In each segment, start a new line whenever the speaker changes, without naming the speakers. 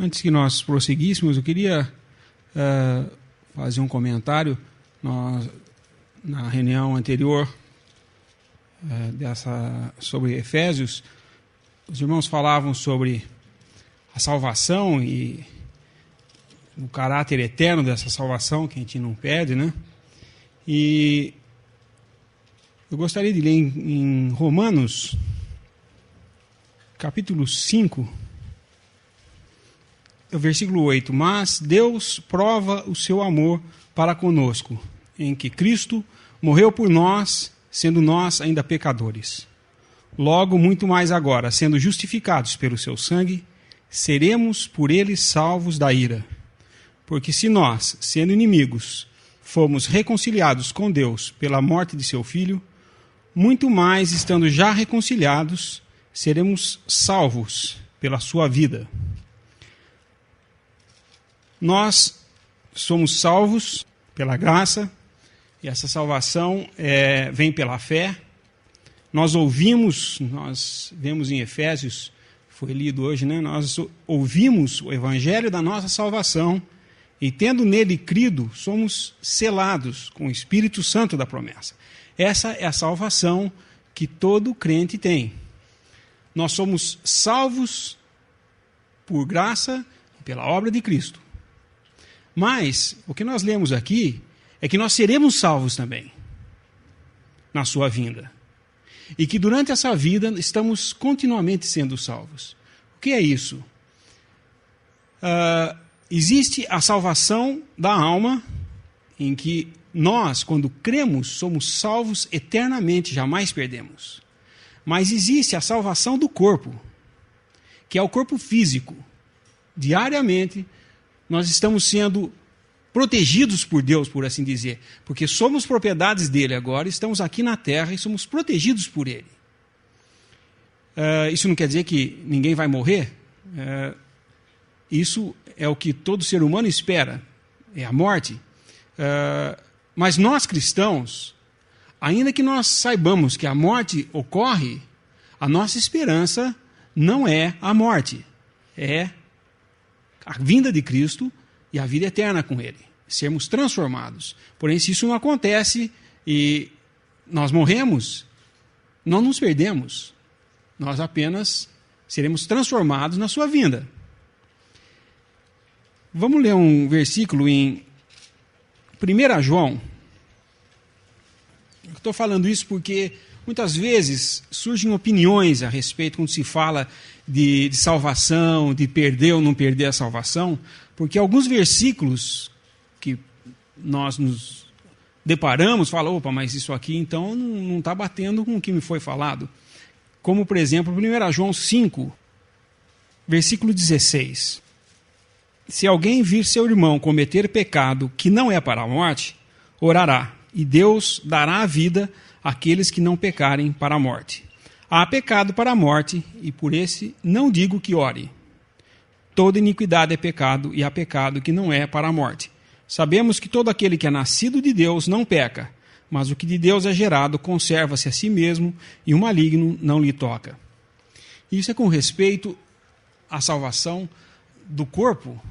Antes que nós prosseguíssemos, eu queria fazer um comentário. Na reunião anterior sobre Efésios, os irmãos falavam sobre a salvação e o caráter eterno dessa salvação, que a gente não perde, né? E eu gostaria de ler em Romanos, capítulo 5, o versículo 8. Mas Deus prova o seu amor para conosco, em que Cristo morreu por nós, sendo nós ainda pecadores. Logo, muito mais agora, sendo justificados pelo seu sangue, seremos por ele salvos da ira. Porque se nós, sendo inimigos, fomos reconciliados com Deus pela morte de seu Filho, muito mais, estando já reconciliados, seremos salvos pela sua vida. Nós somos salvos pela graça, e essa salvação vem pela fé. Nós vemos em Efésios, foi lido hoje, né? Nós ouvimos o evangelho da nossa salvação, e tendo nele crido, somos selados com o Espírito Santo da promessa. Essa é a salvação que todo crente tem. Nós somos salvos por graça, pela obra de Cristo. Mas, o que nós lemos aqui é que nós seremos salvos também, na sua vinda. E que durante essa vida estamos continuamente sendo salvos. O que é isso? Existe a salvação da alma, em que nós, quando cremos, somos salvos eternamente, jamais perdemos. Mas existe a salvação do corpo, que é o corpo físico. Diariamente, nós estamos sendo protegidos por Deus, por assim dizer, porque somos propriedades dele agora, estamos aqui na terra e somos protegidos por ele. Isso não quer dizer que ninguém vai morrer. Isso é o que todo ser humano espera, é a morte. Mas nós cristãos, ainda que nós saibamos que a morte ocorre, a nossa esperança não é a morte, é a vinda de Cristo e a vida eterna com ele, sermos transformados. Porém, se isso não acontece e nós morremos, não nos perdemos, nós apenas seremos transformados na sua vinda. Vamos ler um versículo em 1 João. Eu estou falando isso porque muitas vezes surgem opiniões a respeito quando se fala de salvação, de perder ou não perder a salvação, porque alguns versículos que nós nos deparamos falam, opa, mas isso aqui então não está batendo com o que me foi falado. Como, por exemplo, 1 João 5, versículo 16. Se alguém vir seu irmão cometer pecado que não é para a morte, orará, e Deus dará a vida àqueles que não pecarem para a morte. Há pecado para a morte, e por esse não digo que ore. Toda iniquidade é pecado, e há pecado que não é para a morte. Sabemos que todo aquele que é nascido de Deus não peca, mas o que de Deus é gerado conserva-se a si mesmo, e o maligno não lhe toca. Isso é com respeito à salvação do corpo.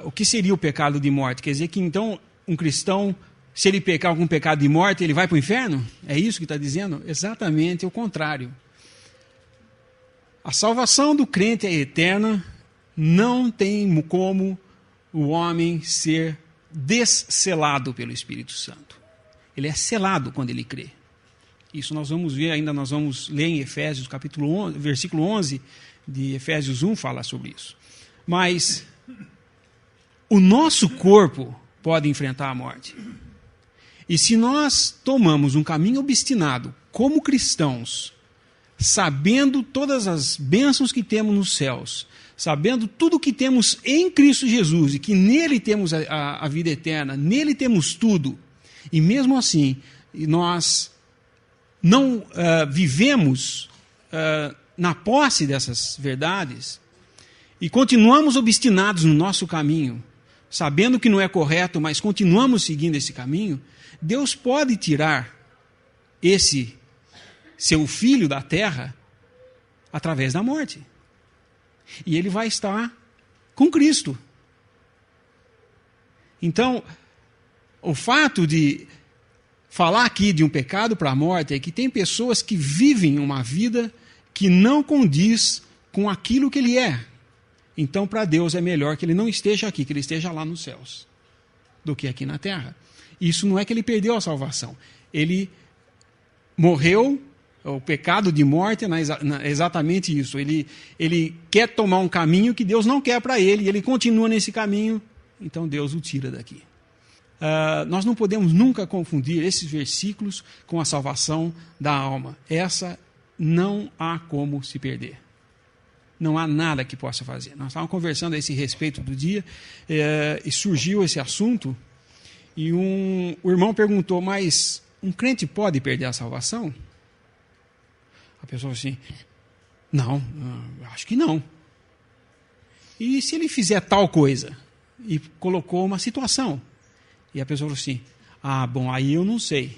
O que seria o pecado de morte? Quer dizer que então um cristão, se ele pecar algum pecado de morte, ele vai para o inferno? É isso que está dizendo? Exatamente o contrário. A salvação do crente é eterna, não tem como o homem ser desselado pelo Espírito Santo. Ele é selado quando ele crê. Isso nós vamos ver ainda, nós vamos ler em Efésios, capítulo 11, versículo 11 de Efésios 1, fala sobre isso. Mas o nosso corpo pode enfrentar a morte. E se nós tomamos um caminho obstinado, como cristãos, sabendo todas as bênçãos que temos nos céus, sabendo tudo que temos em Cristo Jesus, e que nele temos a vida eterna, nele temos tudo, e mesmo assim, nós não vivemos na posse dessas verdades, e continuamos obstinados no nosso caminho, sabendo que não é correto, mas continuamos seguindo esse caminho, Deus pode tirar esse seu filho da terra através da morte. E ele vai estar com Cristo. Então, o fato de falar aqui de um pecado para a morte é que tem pessoas que vivem uma vida que não condiz com aquilo que ele é. Então, para Deus é melhor que ele não esteja aqui, que ele esteja lá nos céus, do que aqui na terra. Isso não é que ele perdeu a salvação. Ele morreu, o pecado de morte é exatamente isso. Ele quer tomar um caminho que Deus não quer para ele, e ele continua nesse caminho, então Deus o tira daqui. Nós não podemos nunca confundir esses versículos com a salvação da alma. Essa não há como se perder. Não há nada que possa fazer. Nós estávamos conversando a esse respeito do dia, e surgiu esse assunto, e o irmão perguntou, mas um crente pode perder a salvação? A pessoa falou assim, não, acho que não. E se ele fizer tal coisa? E colocou uma situação. E a pessoa falou assim, bom, aí eu não sei.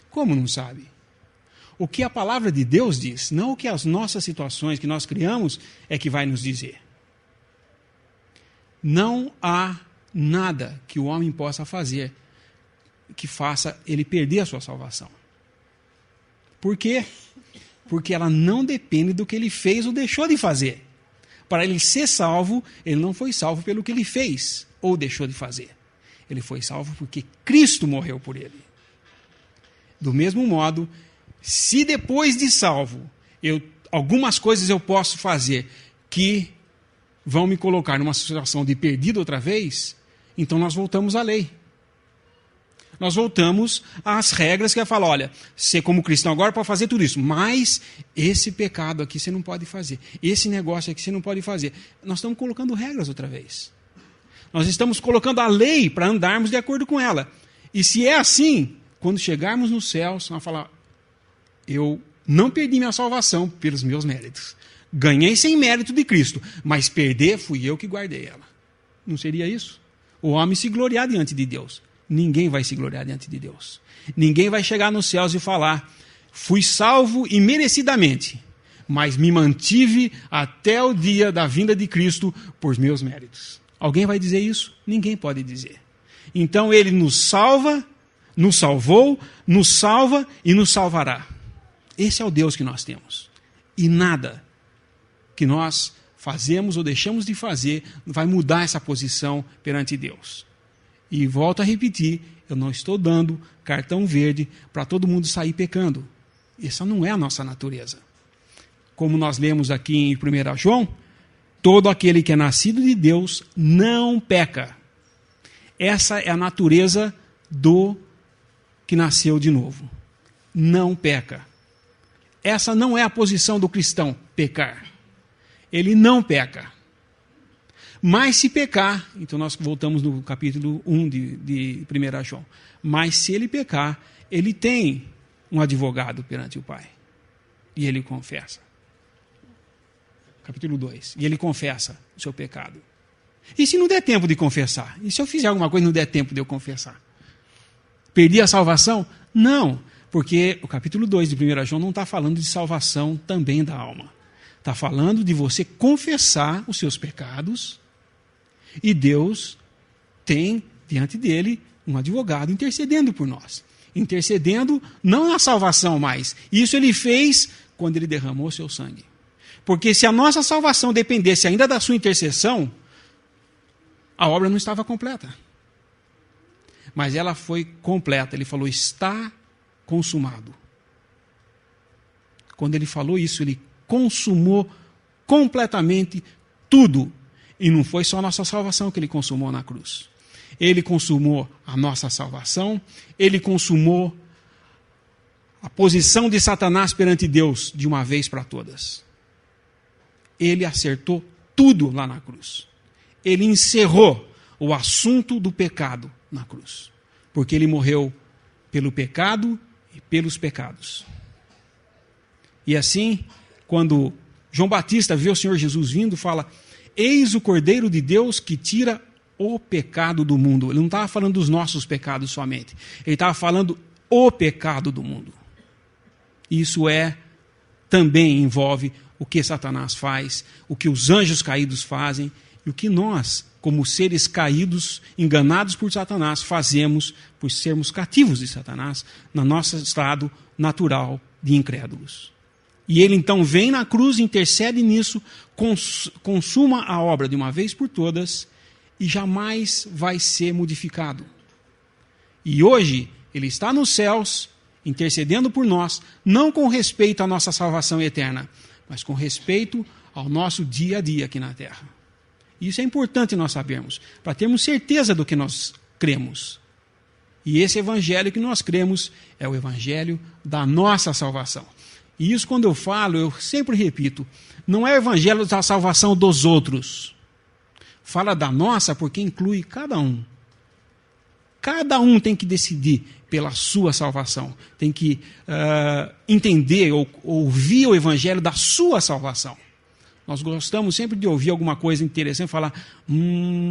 Como não sabe? O que a palavra de Deus diz, não o que as nossas situações que nós criamos é que vai nos dizer. Não há nada que o homem possa fazer que faça ele perder a sua salvação. Por quê? Porque ela não depende do que ele fez ou deixou de fazer. Para ele ser salvo, ele não foi salvo pelo que ele fez ou deixou de fazer. Ele foi salvo porque Cristo morreu por ele. Do mesmo modo, se depois de salvo, algumas coisas eu posso fazer que vão me colocar numa situação de perdido outra vez, então nós voltamos à lei. Nós voltamos às regras que ela fala, olha, você como cristão agora pode fazer tudo isso, mas esse pecado aqui você não pode fazer, esse negócio aqui você não pode fazer. Nós estamos colocando regras outra vez. Nós estamos colocando a lei para andarmos de acordo com ela. E se é assim, quando chegarmos no céu, nós vamos falar, eu não perdi minha salvação pelos meus méritos. Ganhei sem mérito de Cristo, mas perder fui eu que guardei ela. Não seria isso? O homem se gloriar diante de Deus. Ninguém vai se gloriar diante de Deus. Ninguém vai chegar nos céus e falar, fui salvo imerecidamente, mas me mantive até o dia da vinda de Cristo por meus méritos. Alguém vai dizer isso? Ninguém pode dizer. Então ele nos salva, nos salvou, nos salva e nos salvará. Esse é o Deus que nós temos. E nada que nós fazemos ou deixamos de fazer vai mudar essa posição perante Deus. E volto a repetir, eu não estou dando cartão verde para todo mundo sair pecando. Essa não é a nossa natureza. Como nós lemos aqui em 1 João, todo aquele que é nascido de Deus não peca. Essa é a natureza do que nasceu de novo. Não peca. Essa não é a posição do cristão, pecar. Ele não peca. Mas se pecar, então nós voltamos no capítulo 1 de 1 João. Mas se ele pecar, ele tem um advogado perante o Pai. E ele confessa. Capítulo 2. E ele confessa o seu pecado. E se não der tempo de confessar? E se eu fizer alguma coisa e não der tempo de eu confessar? Perdi a salvação? Não, porque o capítulo 2 de 1 João não está falando de salvação também da alma. Está falando de você confessar os seus pecados e Deus tem diante dele um advogado intercedendo por nós. Intercedendo não na salvação mais. Isso ele fez quando ele derramou seu sangue. Porque se a nossa salvação dependesse ainda da sua intercessão, a obra não estava completa. Mas ela foi completa. Ele falou, está consumado. Quando ele falou isso, ele consumou completamente tudo. E não foi só a nossa salvação que ele consumou na cruz. Ele consumou a nossa salvação, ele consumou a posição de Satanás perante Deus de uma vez para todas. Ele acertou tudo lá na cruz. Ele encerrou o assunto do pecado na cruz. Porque ele morreu pelo pecado e pelos pecados. E assim, quando João Batista vê o Senhor Jesus vindo, fala, eis o Cordeiro de Deus que tira o pecado do mundo. Ele não estava falando dos nossos pecados somente. Ele estava falando o pecado do mundo. Isso é também envolve o que Satanás faz, o que os anjos caídos fazem e o que nós, como seres caídos, enganados por Satanás, fazemos por sermos cativos de Satanás no nosso estado natural de incrédulos. E ele então vem na cruz, intercede nisso, consuma a obra de uma vez por todas e jamais vai ser modificado. E hoje ele está nos céus, intercedendo por nós, não com respeito à nossa salvação eterna, mas com respeito ao nosso dia a dia aqui na terra. Isso é importante nós sabermos, para termos certeza do que nós cremos. E esse evangelho que nós cremos é o evangelho da nossa salvação. E isso, quando eu falo, eu sempre repito, não é o evangelho da salvação dos outros. Fala da nossa porque inclui cada um. Cada um tem que decidir pela sua salvação. Tem que entender ou ouvir o evangelho da sua salvação. Nós gostamos sempre de ouvir alguma coisa interessante, falar,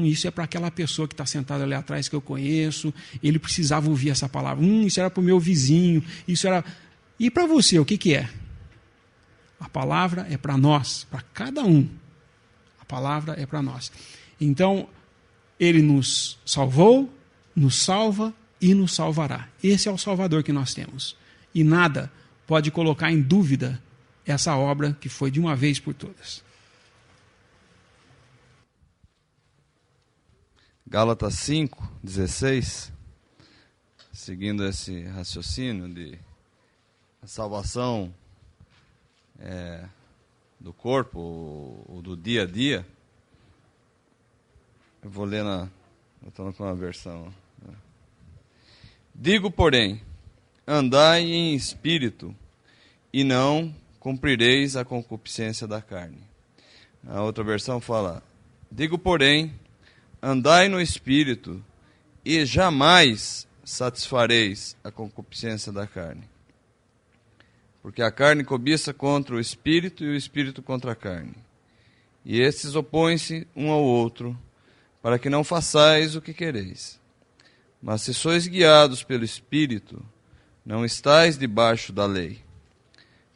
isso é para aquela pessoa que está sentada ali atrás que eu conheço, ele precisava ouvir essa palavra. Isso era para o meu vizinho, isso era... E para você, o que é? A palavra é para nós, para cada um. A palavra é para nós. Então, ele nos salvou, nos salva e nos salvará. Esse é o Salvador que nós temos. E nada pode colocar em dúvida essa obra que foi de uma vez por todas.
Gálatas 5:16, seguindo esse raciocínio de a salvação do corpo ou do dia a dia, eu vou ler eu estou com uma versão. Digo, porém, andai em espírito e não cumprireis a concupiscência da carne. A outra versão fala, digo, porém, andai no espírito e jamais satisfareis a concupiscência da carne. Porque a carne cobiça contra o espírito e o espírito contra a carne. E estes opõem-se um ao outro, para que não façais o que quereis. Mas se sois guiados pelo espírito, não estáis debaixo da lei.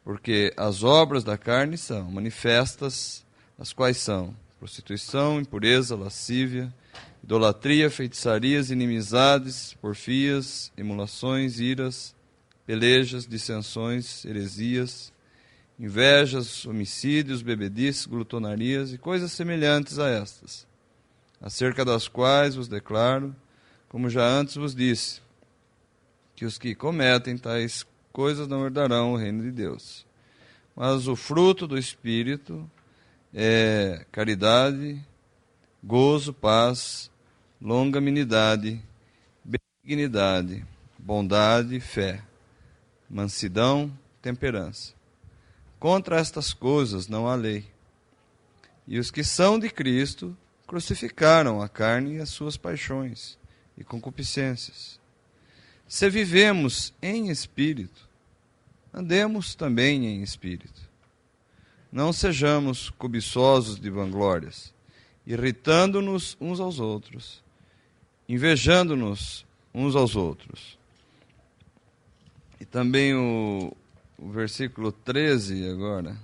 Porque as obras da carne são manifestas, as quais são prostituição, impureza, lascívia, idolatria, feitiçarias, inimizades, porfias, emulações, iras, pelejas, dissensões, heresias, invejas, homicídios, bebedices, glutonarias e coisas semelhantes a estas, acerca das quais vos declaro, como já antes vos disse, que os que cometem tais coisas não herdarão o reino de Deus. Mas o fruto do Espírito é caridade, gozo, paz, longanimidade, benignidade, bondade, fé, mansidão, temperança. Contra estas coisas não há lei. E os que são de Cristo crucificaram a carne e as suas paixões e concupiscências. Se vivemos em espírito, andemos também em espírito. Não sejamos cobiçosos de vanglórias, irritando-nos uns aos outros, invejando-nos uns aos outros. E também o versículo 13 agora,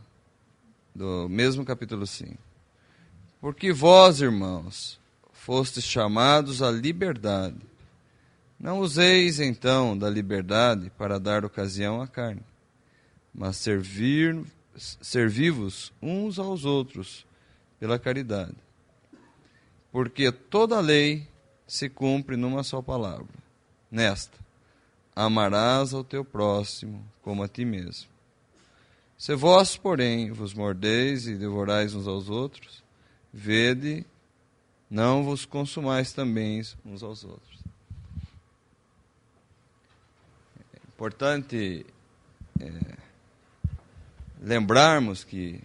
do mesmo capítulo 5. Porque vós, irmãos, fostes chamados à liberdade. Não useis, então, da liberdade para dar ocasião à carne, mas servi-vos uns aos outros pela caridade. Porque toda a lei se cumpre numa só palavra, nesta: amarás ao teu próximo como a ti mesmo. Se vós, porém, vos mordeis e devorais uns aos outros, vede, não vos consumais também uns aos outros. É importante lembrarmos que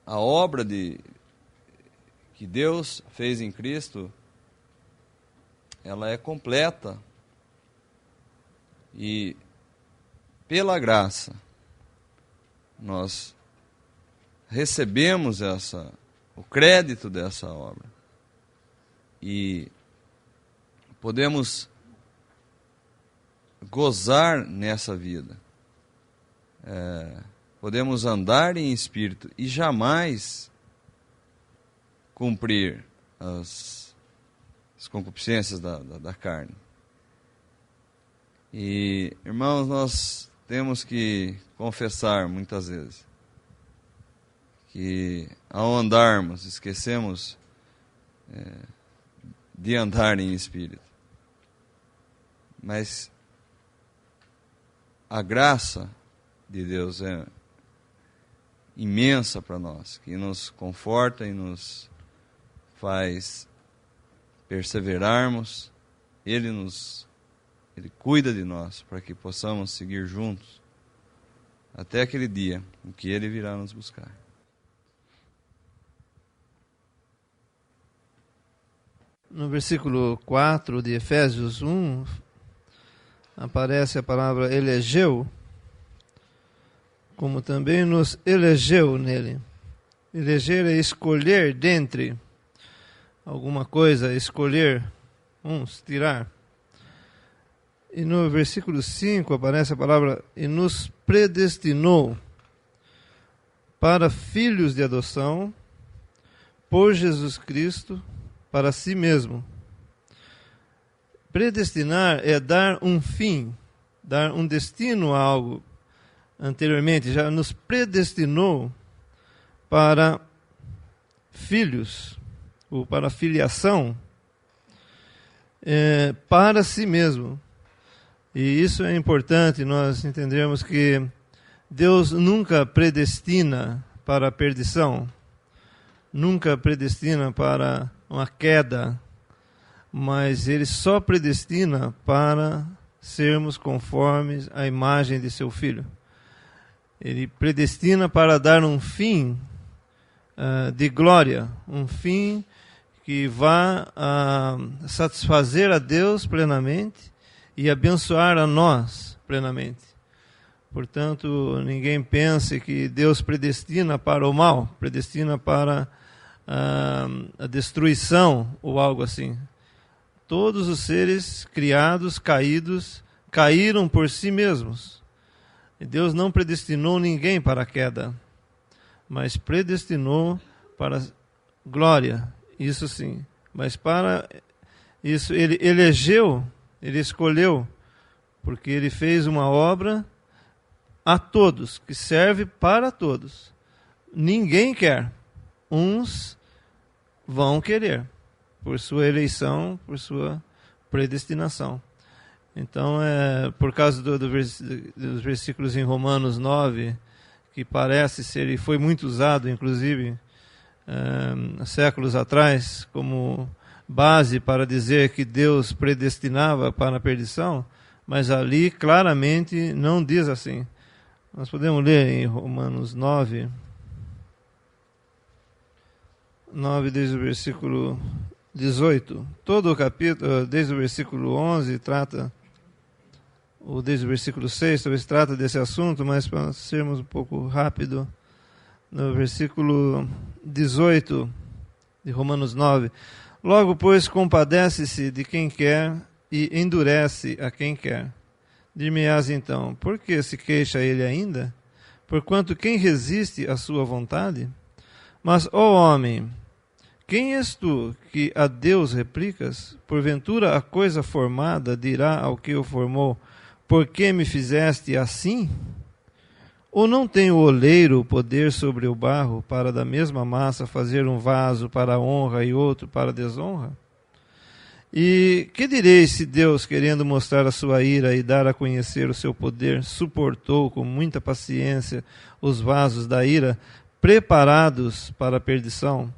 a obra que Deus fez em Cristo, ela é completa e pela graça nós recebemos o crédito dessa obra e podemos gozar nessa vida podemos andar em espírito e jamais cumprir as concupiscências da carne. E, irmãos, nós temos que confessar muitas vezes que ao andarmos esquecemos de andar em espírito. Mas a graça de Deus é imensa para nós, que nos conforta e nos faz perseverarmos. Ele cuida de nós para que possamos seguir juntos até aquele dia em que Ele virá nos buscar.
No versículo 4 de Efésios 1, aparece a palavra elegeu, como também nos elegeu nele. Eleger é escolher dentre alguma coisa, escolher uns, tirar. E no versículo 5 aparece a palavra e nos predestinou para filhos de adoção por Jesus Cristo para si mesmo. Predestinar é dar um fim, dar um destino a algo. Anteriormente já nos predestinou para filhos, ou para filiação, para si mesmo. E isso é importante nós entendermos que Deus nunca predestina para a perdição, nunca predestina para uma queda, mas Ele só predestina para sermos conformes à imagem de seu Filho. Ele predestina para dar um fim de glória, um fim que vá satisfazer a Deus plenamente e abençoar a nós plenamente. Portanto, ninguém pense que Deus predestina para o mal, predestina para a destruição ou algo assim. Todos os seres criados, caídos, caíram por si mesmos. E Deus não predestinou ninguém para a queda, mas predestinou para glória, isso sim. Mas para isso Ele elegeu, Ele escolheu, porque Ele fez uma obra a todos, que serve para todos. Ninguém quer. Uns vão querer, por sua eleição, por sua predestinação. Então, por causa dos versículos em Romanos 9, que parece ser, e foi muito usado, inclusive, séculos atrás, como base para dizer que Deus predestinava para a perdição, mas ali claramente não diz assim. Nós podemos ler em Romanos 9, desde o versículo 18. Todo o capítulo, desde o versículo 11, trata, ou desde o versículo 6, talvez trata desse assunto, mas para sermos um pouco rápido, no versículo 18 de Romanos 9. Logo, pois, compadece-se de quem quer e endurece a quem quer. Dir-me-ás então, por que se queixa ele ainda? Porquanto quem resiste à sua vontade? Mas, ó homem, quem és tu que a Deus replicas? Porventura a coisa formada dirá ao que o formou, por que me fizeste assim? Ou não tem o oleiro poder sobre o barro para da mesma massa fazer um vaso para a honra e outro para a desonra? E que direis se Deus, querendo mostrar a sua ira e dar a conhecer o seu poder, suportou com muita paciência os vasos da ira, preparados para a perdição,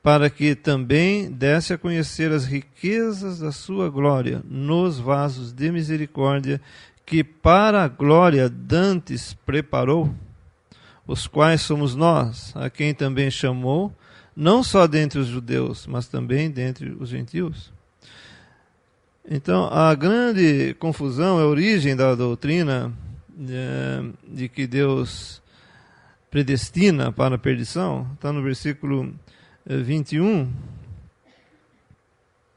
para que também desse a conhecer as riquezas da sua glória nos vasos de misericórdia, que para a glória dantes preparou, os quais somos nós, a quem também chamou, não só dentre os judeus, mas também dentre os gentios. Então, a grande confusão, a origem da doutrina de que Deus predestina para a perdição, está no versículo 21,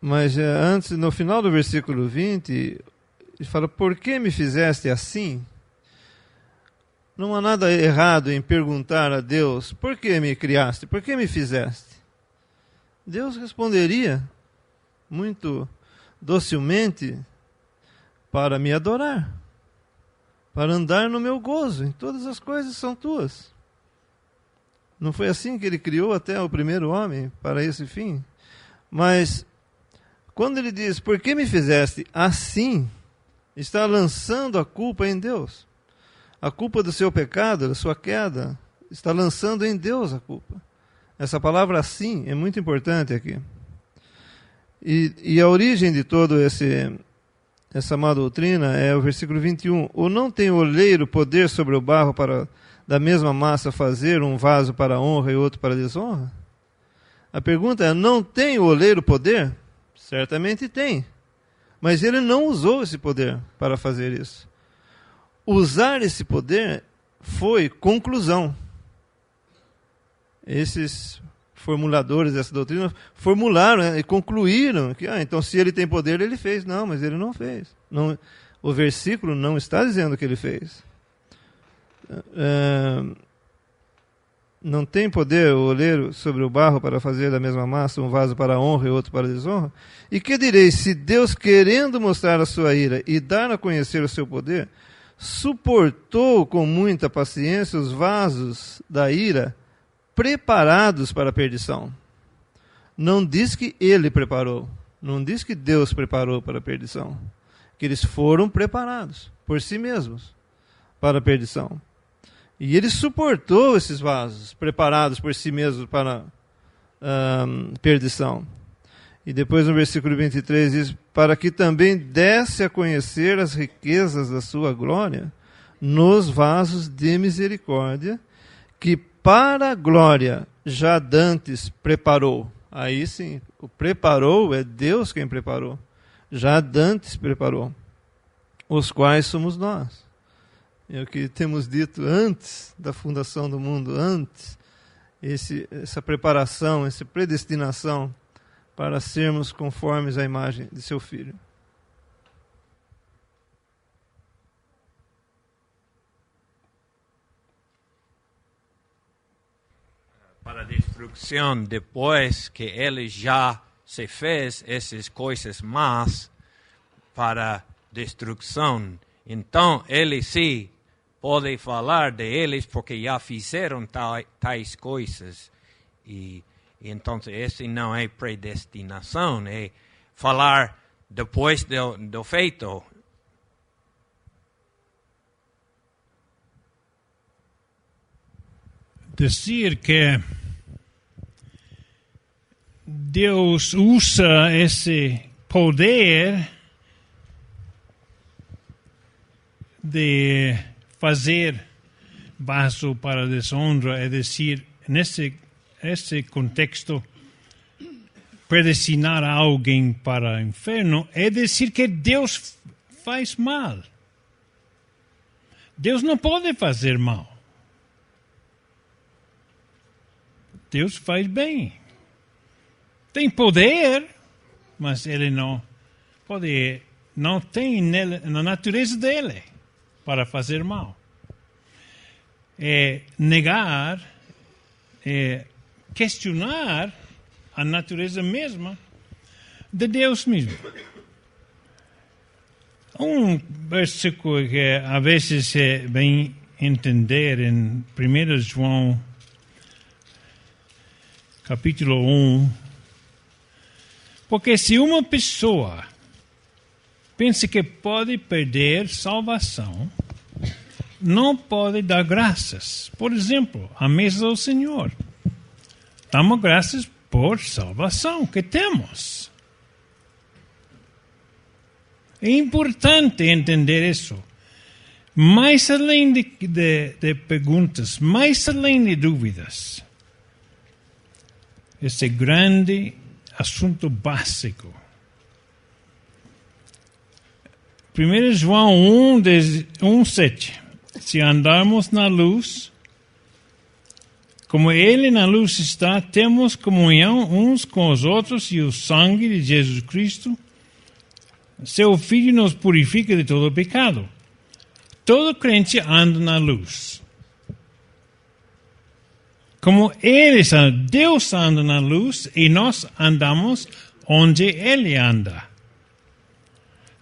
mas antes, no final do versículo 20, ele fala, por que me fizeste assim? não há nada errado em perguntar a Deus: por que me criaste? Por que me fizeste? Deus responderia muito docilmente: para me adorar, para andar no meu gozo, em todas as coisas são tuas. Não foi assim que ele criou até o primeiro homem, para esse fim? Mas, quando ele diz: por que me fizeste assim? Está lançando a culpa em Deus. A culpa do seu pecado, da sua queda, está lançando em Deus a culpa. Essa palavra assim é muito importante aqui. E a origem de toda essa má doutrina é o versículo 21. Ou não tem o oleiro poder sobre o barro para da mesma massa fazer um vaso para honra e outro para desonra? A pergunta é: não tem o oleiro poder? Certamente tem. Mas ele não usou esse poder para fazer isso. Usar esse poder foi conclusão. Esses formuladores dessa doutrina formularam, né, e concluíram que, então se ele tem poder, ele fez. Não, mas ele não fez. Não, o versículo não está dizendo que ele fez. Não tem poder o oleiro sobre o barro para fazer da mesma massa um vaso para honra e outro para desonra? E que direis, se Deus, querendo mostrar a sua ira e dar a conhecer o seu poder, suportou com muita paciência os vasos da ira preparados para a perdição? Não diz que ele preparou, não diz que Deus preparou para a perdição, que eles foram preparados por si mesmos para a perdição. E ele suportou esses vasos preparados por si mesmos para perdição. E depois no versículo 23 diz: para que também desse a conhecer as riquezas da sua glória nos vasos de misericórdia, que para a glória já dantes preparou. Aí sim, o preparou é Deus quem preparou. Já dantes preparou, os quais somos nós. É o que temos dito antes da fundação do mundo, antes, essa preparação, essa predestinação para sermos conformes à imagem de seu Filho.
Para a destruição, depois que ele já se fez essas coisas más para destruição, então ele sim pode falar de eles porque já fizeram tais coisas. E então esse não é predestinação, é falar depois do feito.
Dizer que Deus usa esse poder de fazer vaso para desonra, é dizer, nesse contexto, predestinar alguém para o inferno, é dizer que Deus faz mal. Deus não pode fazer mal. Deus faz bem. Tem poder, mas ele não pode, não tem na natureza dele para fazer mal. É negar, é questionar a natureza mesma de Deus mesmo. Um versículo que às vezes é bem entender em 1 João, capítulo 1, porque se uma pessoa pensa que pode perder salvação, não pode dar graças. Por exemplo, à mesa do Senhor. Damos graças por salvação que temos. É importante entender isso. Mais além de perguntas, mais além de dúvidas, esse grande assunto básico. 1 João 1:7. Se andarmos na luz, como Ele na luz está, temos comunhão uns com os outros, e o sangue de Jesus Cristo, seu Filho, nos purifica de todo pecado. Todo crente anda na luz. Como Ele está, Deus anda na luz e nós andamos onde Ele anda.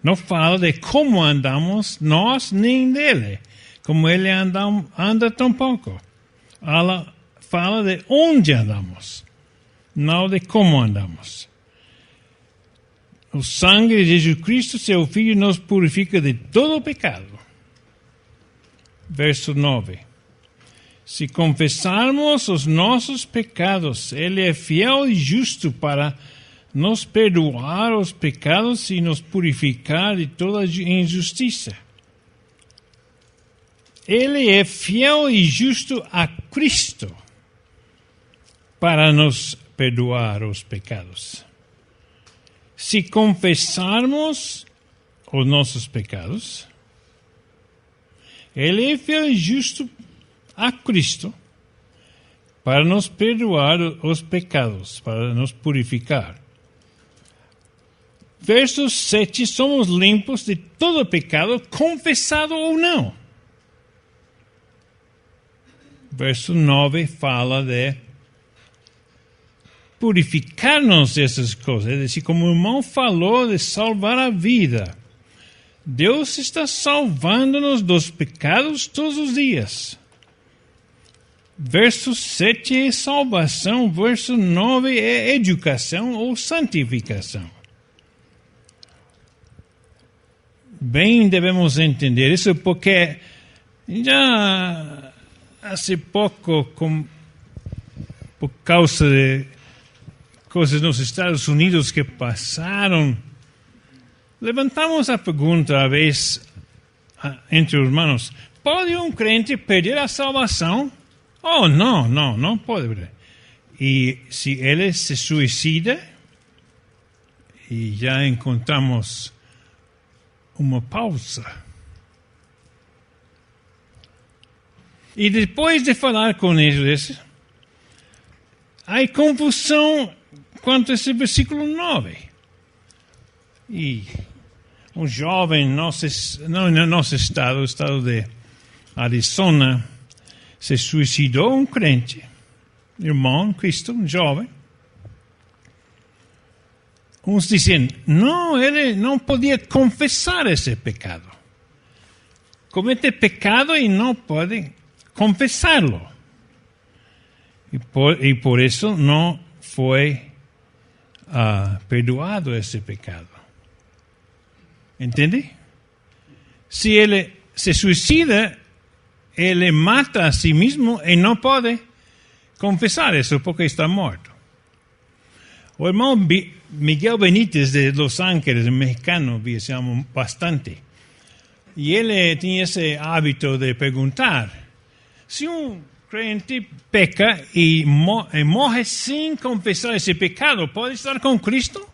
Não fala de como andamos nós nem dele. Como Ele anda tampouco. Ela fala de onde andamos, não de como andamos. O sangue de Jesus Cristo, seu Filho, nos purifica de todo pecado. Verso 9. Se confessarmos os nossos pecados, Ele é fiel e justo para nos perdoar os pecados e nos purificar de toda injustiça. Ele é fiel e justo a Cristo para nos perdoar os pecados. Se confessarmos os nossos pecados, Ele é fiel e justo a Cristo para nos perdoar os pecados, para nos purificar. Verso 7, somos limpos de todo pecado, confessado ou não. Verso 9 fala de purificar-nos dessas coisas. É decir, como o irmão falou de salvar a vida. Deus está salvando-nos dos pecados todos os dias. Verso 7 é salvação, verso 9 é educação ou santificação. Bem, devemos entender isso porque já há pouco, por causa de coisas nos Estados Unidos que passaram, levantamos a pergunta, a vez, entre os irmãos, pode um crente perder a salvação? Oh, não pode. E se ele se suicida, e já encontramos uma pausa. E depois de falar com eles, há confusão quanto a esse versículo 9. E um jovem no nosso estado, o estado de Arizona, se suicidou, um crente, irmão, Cristo, um jovem. Uns dizem, não, ele não podia confessar esse pecado. Comete pecado e não pode confessá-lo. E por isso não foi perdoado esse pecado. Entende? Se ele se suicida, ele mata a si mesmo e não pode confessar isso porque está morto. O irmão Miguel Benítez de Los Ángeles, mexicano, viajamos bastante. E ele tinha esse hábito de perguntar, se um crente peca e morre sem confessar esse pecado, pode estar com Cristo?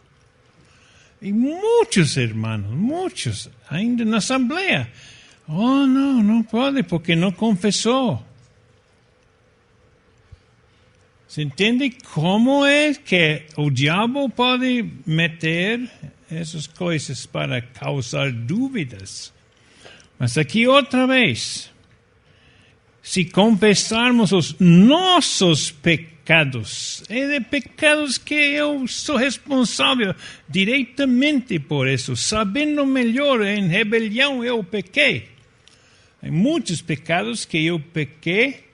E muitos irmãos, ainda na Assembleia, oh, não pode, porque não confessou. Você entende como é que o diabo pode meter essas coisas para causar dúvidas? Mas aqui outra vez, se confessarmos os nossos pecados, é de pecados que eu sou responsável diretamente por isso, sabendo melhor, em rebelião eu pequei. Há muitos pecados que eu pequei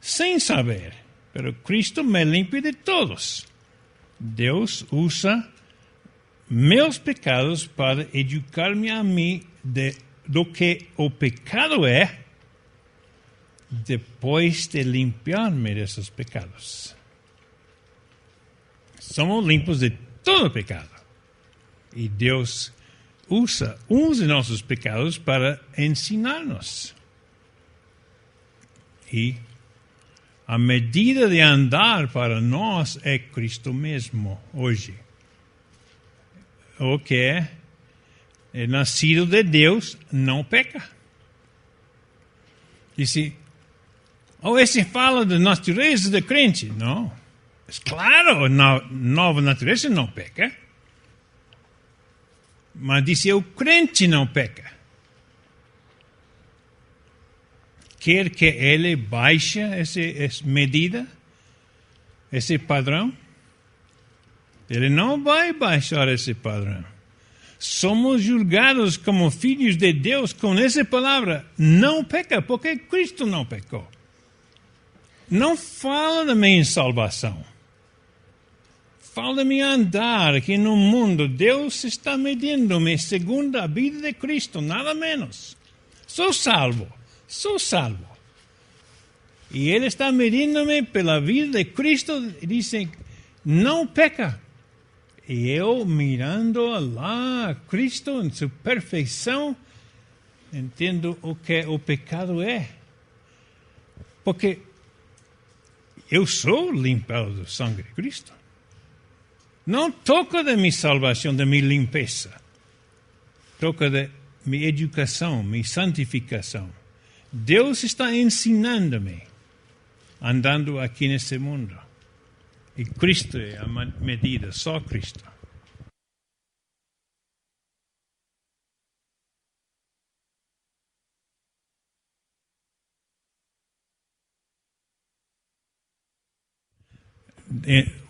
sem saber, mas Cristo me limpa de todos. Deus usa meus pecados para educar-me a mim do que o pecado é, depois de limpar-me desses pecados. Somos limpos de todo pecado. E Deus usa uns de nossos pecados para ensinar-nos. E a medida de andar para nós é Cristo mesmo, hoje. O que é nascido de Deus não peca. E se esse fala da natureza do crente, não. É claro, a nova natureza não peca. Mas disse, o crente não peca. Quer que ele baixe essa medida? esse padrão? Ele não vai baixar esse padrão. Somos julgados como filhos de Deus com essa palavra. Não peca, porque Cristo não pecou. Não fala da minha salvação. Fala da minha andar aqui no mundo. Deus está medindo-me segundo a vida de Cristo, nada menos. Sou salvo. E Ele está medindo-me pela vida de Cristo e diz, não peca. E eu, mirando lá a Cristo em sua perfeição, entendo o que o pecado é. Porque eu sou limpado do sangue de Cristo. Não toca da minha salvação, da minha limpeza. Toca da minha educação, minha santificação. Deus está ensinando-me, andando aqui nesse mundo. E Cristo é a medida, só Cristo.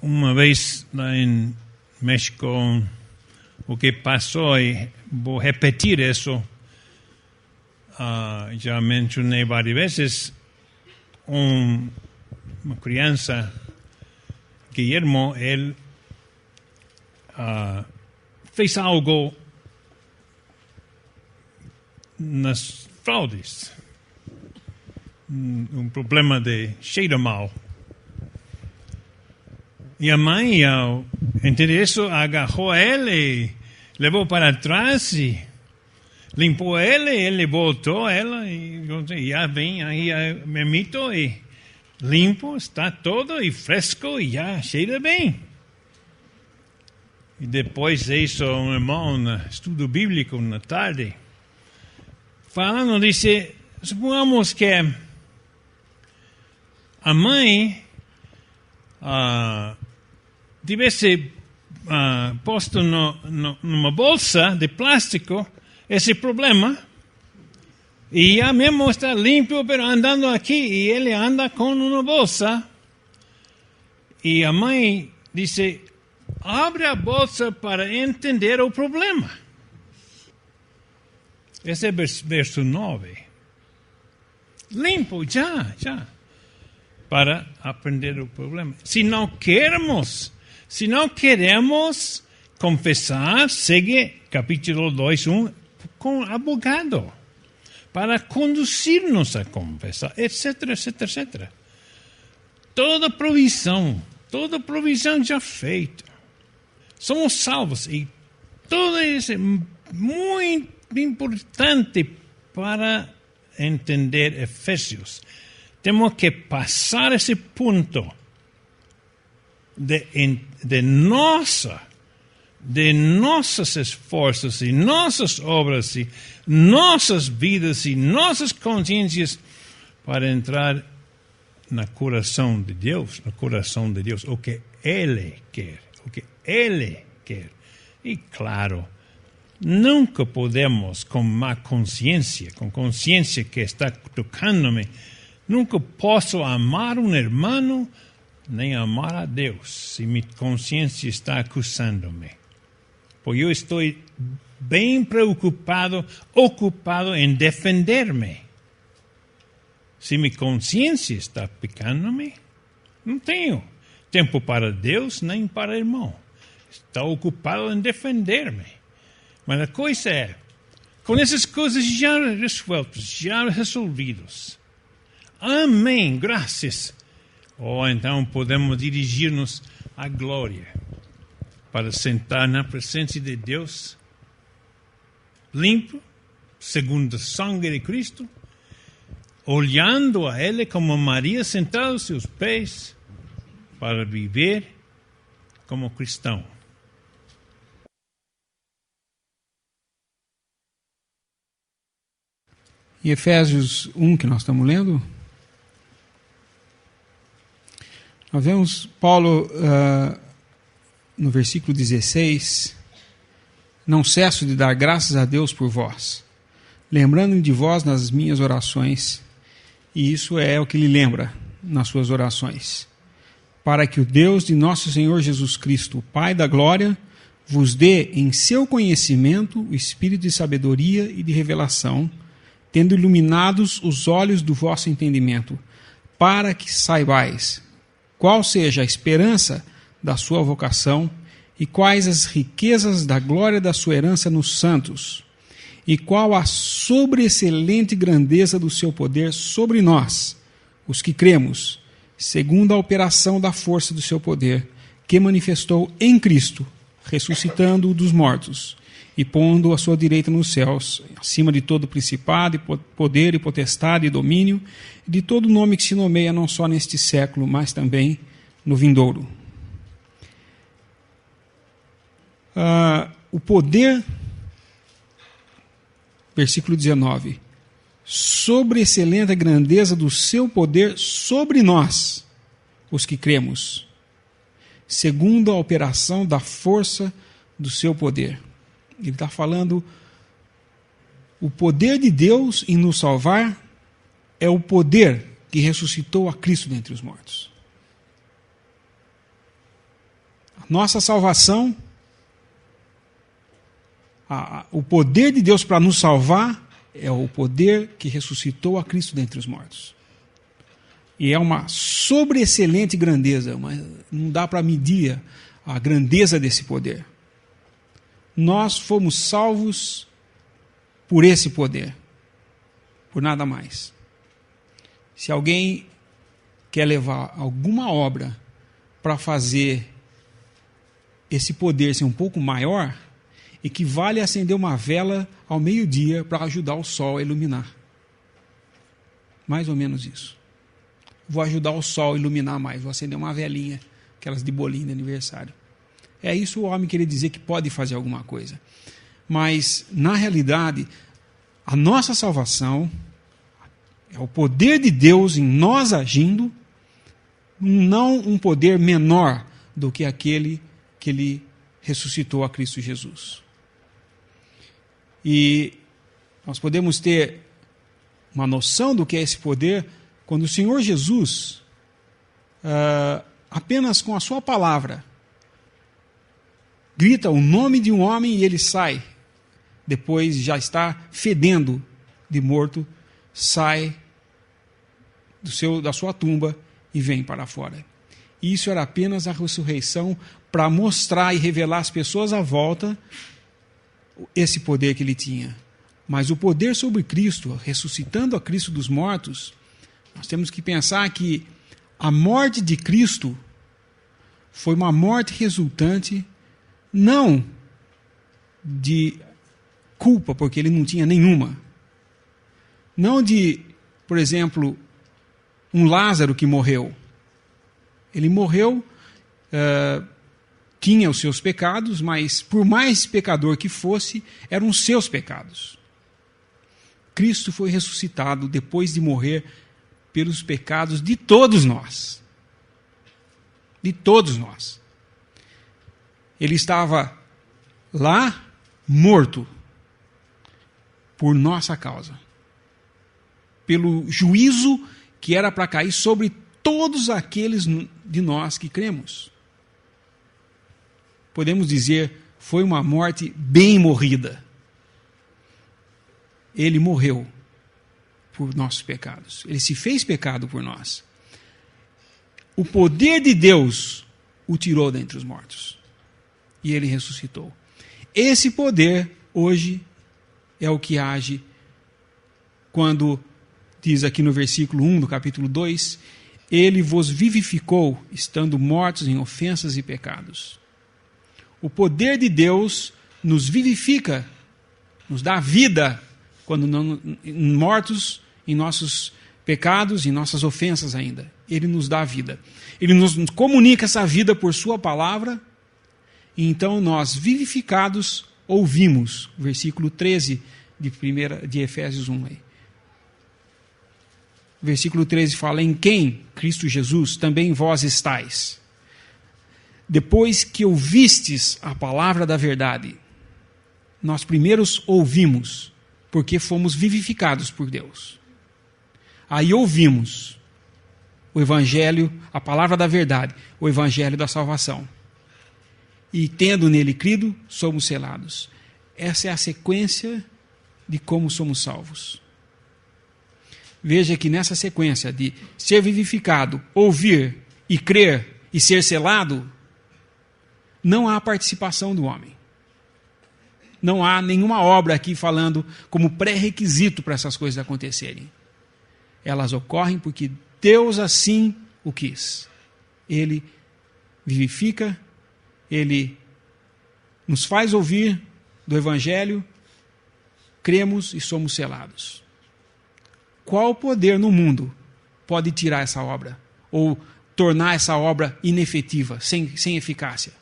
Uma vez lá em México, o que passou, e vou repetir isso, já mencionei várias vezes, uma criança, Guillermo, ele fez algo nas fraudes, um problema de cheiro mal. E a mãe, ao entender isso, agarrou ele, levou para trás e limpou ele voltou ela e já vem aí me mito e limpo, está todo e fresco e já cheira bem. E depois isso, um irmão no estudo bíblico na tarde, falando, disse, supongamos que a mãe tivesse posto numa bolsa de plástico esse problema, e já mesmo está limpo, mas andando aqui, e ele anda com uma bolsa, e a mãe disse, abre a bolsa para entender o problema. Esse é verso 9. Limpo, já, para aprender o problema. Se não queremos confessar, segue capítulo 2:1 com advogado, para conduzir-nos a confessar, etc. Toda provisão já feita. Somos salvos e tudo isso é muito importante para entender Efésios. Temos que passar esse ponto de nossos esforços e nossas obras e nossas vidas e nossas consciências para entrar no coração de Deus, o que Ele quer. E claro, nunca podemos com má consciência, com consciência que está tocando-me, nunca posso amar um irmão nem amar a Deus se minha consciência está acusando-me. Porque eu estou bem ocupado em defender-me. Se minha consciência está picando-me, não tenho tempo para Deus nem para o irmão. Está ocupado em defender-me. Mas a coisa é, com essas coisas já resolvidas, já resolvidas, amém, graças. Ou então podemos dirigir-nos à glória, para sentar na presença de Deus, limpo, segundo o sangue de Cristo, olhando a Ele como Maria sentada aos seus pés, para viver como cristão.
E Efésios 1, que nós estamos lendo, nós vemos Paulo, no versículo 16, não cesso de dar graças a Deus por vós, lembrando-me de vós nas minhas orações, e isso é o que ele lembra nas suas orações. para que o Deus de nosso Senhor Jesus Cristo, o Pai da glória, vos dê em seu conhecimento o espírito de sabedoria e de revelação, tendo iluminados os olhos do vosso entendimento, para que saibais qual seja a esperança da sua vocação e quais as riquezas da glória da sua herança nos santos, e qual a sobreexcelente grandeza do seu poder sobre nós, os que cremos, segundo a operação da força do seu poder, que manifestou em Cristo, ressuscitando-o dos mortos e pondo à sua direita nos céus, acima de todo principado, e poder, e potestade, e domínio, e de todo nome que se nomeia não só neste século, mas também no vindouro. O poder, versículo 19, sobreexcelente a grandeza do seu poder sobre nós, os que cremos, segundo a operação da força do seu poder. Ele está falando, o poder de Deus em nos salvar é o poder que ressuscitou a Cristo dentre os mortos. A nossa salvação, o poder de Deus para nos salvar é o poder que ressuscitou a Cristo dentre os mortos. E é uma sobreexcelente grandeza, mas não dá para medir a grandeza desse poder. Nós fomos salvos por esse poder, por nada mais. Se alguém quer levar alguma obra para fazer esse poder ser um pouco maior, equivale a acender uma vela ao meio-dia para ajudar o sol a iluminar. Mais ou menos isso. Vou ajudar o sol a iluminar mais, vou acender uma velinha, aquelas de bolinho de aniversário. É isso o homem querer dizer que pode fazer alguma coisa. Mas, na realidade, a nossa salvação é o poder de Deus em nós agindo, não um poder menor do que aquele que Ele ressuscitou a Cristo Jesus. E nós podemos ter uma noção do que é esse poder quando o Senhor Jesus, apenas com a sua palavra, grita o nome de um homem e ele sai. Depois já está fedendo de morto, sai da sua tumba e vem para fora. Isso era apenas a ressurreição para mostrar e revelar às pessoas à volta esse poder que ele tinha. Mas o poder sobre Cristo, ressuscitando a Cristo dos mortos, nós temos que pensar que a morte de Cristo foi uma morte resultante não de culpa, porque ele não tinha nenhuma. Não de, por exemplo, um Lázaro que morreu. Ele morreu, tinha os seus pecados, mas por mais pecador que fosse, eram os seus pecados. Cristo foi ressuscitado depois de morrer pelos pecados de todos nós. De todos nós. Ele estava lá, morto, por nossa causa. Pelo juízo que era para cair sobre todos aqueles de nós que cremos. Podemos dizer, foi uma morte bem morrida. Ele morreu por nossos pecados. Ele se fez pecado por nós. O poder de Deus o tirou dentre os mortos. E ele ressuscitou. Esse poder, hoje, é o que age quando, diz aqui no versículo 1 do capítulo 2, ele vos vivificou, estando mortos em ofensas e pecados. O poder de Deus nos vivifica, nos dá vida, quando não mortos em nossos pecados, em nossas ofensas ainda. Ele nos dá vida. Ele nos comunica essa vida por sua palavra, e então nós, vivificados, ouvimos. Versículo 13 de Efésios 1. Aí. Versículo 13 fala, em quem, Cristo Jesus, também vós estáis. Depois que ouvistes a palavra da verdade, nós primeiros ouvimos, porque fomos vivificados por Deus. Aí ouvimos. o evangelho, a palavra da verdade, o evangelho da salvação. E tendo nele crido, somos selados. Essa é a sequência de como somos salvos. Veja que nessa sequência de ser vivificado, ouvir e crer e ser selado, não há participação do homem. Não há nenhuma obra aqui falando como pré-requisito para essas coisas acontecerem. Elas ocorrem porque Deus assim o quis. Ele vivifica, Ele nos faz ouvir do Evangelho, cremos e somos selados. Qual poder no mundo pode tirar essa obra? Ou tornar essa obra inefetiva, sem eficácia?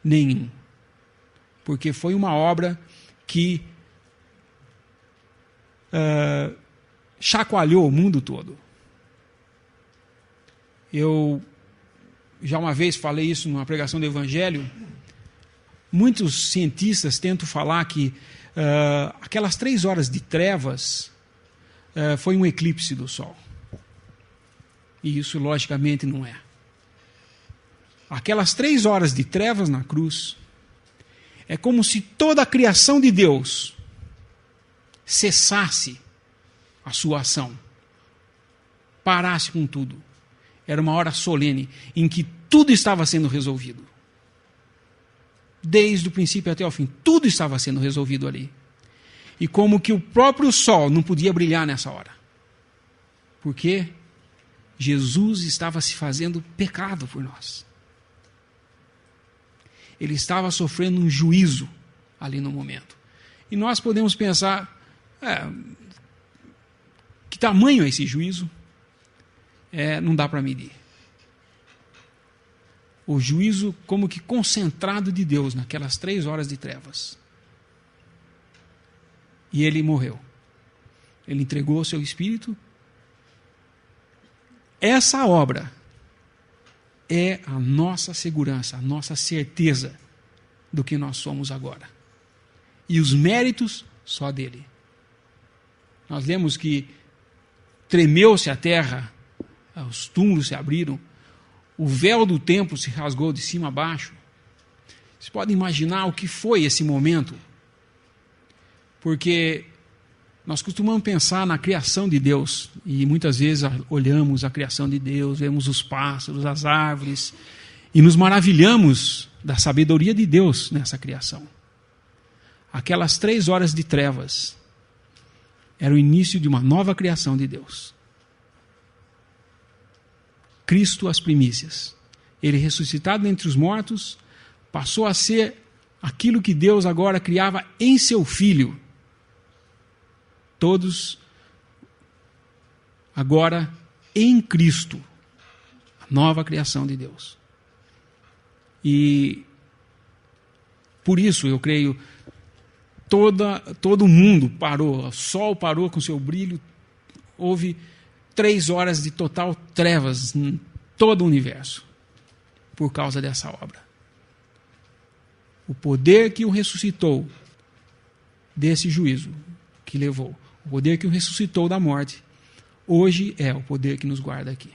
Nenhum. Porque foi uma obra que chacoalhou o mundo todo. Eu já uma vez falei isso numa pregação do Evangelho. Muitos cientistas tentam falar que aquelas 3 horas de trevas foi um eclipse do Sol. E isso, logicamente, não é. Aquelas 3 horas de trevas na cruz é como se toda a criação de Deus cessasse a sua ação, parasse com tudo. Era uma hora solene em que tudo estava sendo resolvido. Desde o princípio até o fim, tudo estava sendo resolvido ali. E como que o próprio sol não podia brilhar nessa hora. Porque Jesus estava se fazendo pecado por nós. Ele estava sofrendo um juízo ali no momento. E nós podemos pensar, que tamanho é esse juízo? Não dá para medir. O juízo como que concentrado de Deus naquelas 3 horas de trevas. E ele morreu. Ele entregou o seu espírito. Essa obra é a nossa segurança, a nossa certeza do que nós somos agora. E os méritos só dele. Nós lemos que tremeu-se a terra, os túmulos se abriram, o véu do templo se rasgou de cima a baixo. Vocês podem imaginar o que foi esse momento? Porque nós costumamos pensar na criação de Deus, e muitas vezes olhamos a criação de Deus, vemos os pássaros, as árvores, e nos maravilhamos da sabedoria de Deus nessa criação. Aquelas 3 horas de trevas era o início de uma nova criação de Deus. Cristo as primícias. Ele ressuscitado entre os mortos, passou a ser aquilo que Deus agora criava em seu Filho. Todos agora em Cristo, a nova criação de Deus. E por isso eu creio, todo mundo parou, o sol parou com seu brilho, houve 3 horas de total trevas em todo o universo, por causa dessa obra. O poder que o ressuscitou desse juízo que levou, o poder que o ressuscitou da morte, hoje é o poder que nos guarda aqui.